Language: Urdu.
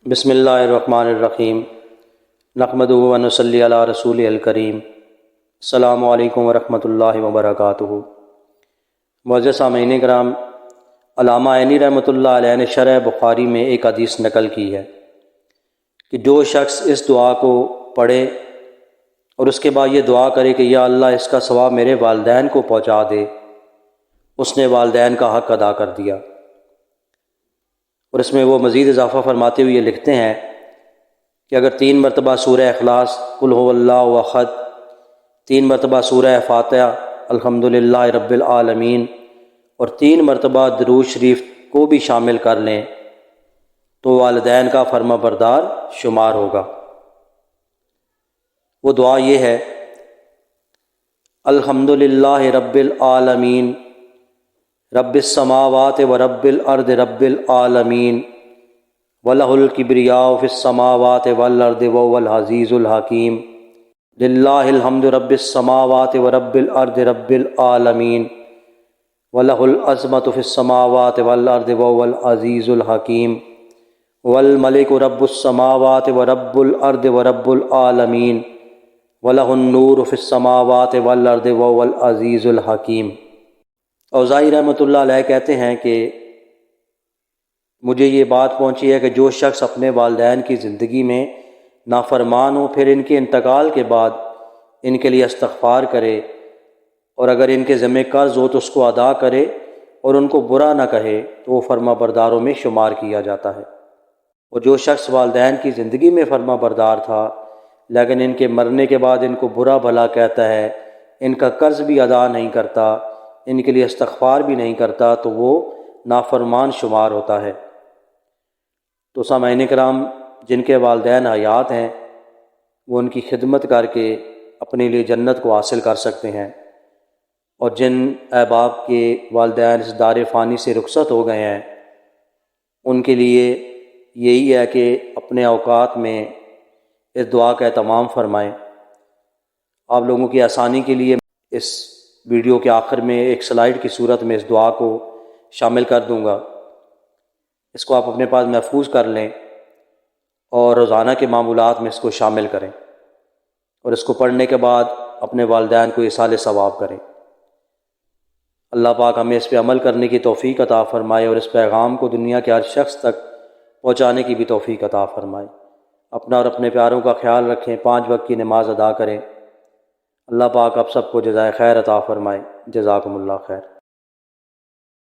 بسم اللہ الرحمن الرحیم نحمدہ و نصلی علی رسول الکریم السلام علیکم ورحمۃ اللہ وبرکاتہ۔ معزز سامعین کرام، علامہ عینی رحمۃ اللہ علیہ نے شرح بخاری میں ایک حدیث نقل کی ہے کہ جو شخص اس دعا کو پڑھے اور اس کے بعد یہ دعا کرے کہ یا اللہ اس کا ثواب میرے والدین کو پہنچا دے، اس نے والدین کا حق ادا کر دیا۔ اور اس میں وہ مزید اضافہ فرماتے ہوئے یہ لکھتے ہیں کہ اگر 3 مرتبہ سورہ اخلاص، قل هو اللہ احد، 3 مرتبہ سورہ فاتحہ، الحمدللہ رب العالمین، اور 3 مرتبہ درود شریف کو بھی شامل کر لیں تو والدین کا فرما بردار شمار ہوگا۔ وہ دعا یہ ہے: الحمدللہ رب العالمین رب السماوات و رب الارض رب العالمین وَلَهُ الْكِبْرِيَاءُ فِي السَّمَاوَاتِ وَالْأَرْضِ وَهُوَ الْعَزِيزُ الْحَكِيمُ لِلَّهِ الْحَمْدُ رَبِّ السَّمَاوَاتِ وَرَبِّ الْأَرْضِ رَبِّ الْعَالَمِينَ وَلَهُ الْعَظْمَةُ فِي السَّمَاوَاتِ وَالْأَرْضِ وَهُوَ الْعَزِيزُ الْحَكِيمُ وَالْمَلِكُ رَبُّ السَّمَاوَاتِ وَرَبُّ الْأَرْضِ وَرَبُّ الْعَالَمِينَ وَلَهُ النُّورُ فِي السَّمَاوَاتِ وَالْأَرْضِ وَهُوَ الْعَزِيزُ الْحَكِيمُ۔ اوزاعی رحمۃ اللہ علیہ کہتے ہیں کہ مجھے یہ بات پہنچی ہے کہ جو شخص اپنے والدین کی زندگی میں نافرمان ہو، پھر ان کے انتقال کے بعد ان کے لیے استغفار کرے، اور اگر ان کے ذمہ قرض ہو تو اس کو ادا کرے اور ان کو برا نہ کہے تو وہ فرما برداروں میں شمار کیا جاتا ہے۔ اور جو شخص والدین کی زندگی میں فرما بردار تھا لیکن ان کے مرنے کے بعد ان کو برا بھلا کہتا ہے، ان کا قرض بھی ادا نہیں کرتا، ان کے لیے استغفار بھی نہیں کرتا، تو وہ نافرمان شمار ہوتا ہے۔ تو سامعین کرام، جن کے والدین حیات ہیں وہ ان کی خدمت کر کے اپنے لیے جنت کو حاصل کر سکتے ہیں، اور جن احباب کے والدین اس دار فانی سے رخصت ہو گئے ہیں ان کے لیے یہی ہے کہ اپنے اوقات میں اس دعا کا اہتمام فرمائیں۔ آپ لوگوں کی آسانی کے لیے اس ویڈیو کے آخر میں ایک سلائیڈ کی صورت میں اس دعا کو شامل کر دوں گا، اس کو آپ اپنے پاس محفوظ کر لیں اور روزانہ کے معمولات میں اس کو شامل کریں، اور اس کو پڑھنے کے بعد اپنے والدین کو ایصال ثواب کریں۔ اللہ پاک ہمیں اس پہ عمل کرنے کی توفیق عطا فرمائے اور اس پیغام کو دنیا کے ہر شخص تک پہنچانے کی بھی توفیق عطا فرمائے۔ اپنا اور اپنے پیاروں کا خیال رکھیں، 5 وقت کی نماز ادا کریں۔ اللہ پاک آپ سب کو جزائے خیر عطا فرمائے۔ جزاکم اللہ خیر۔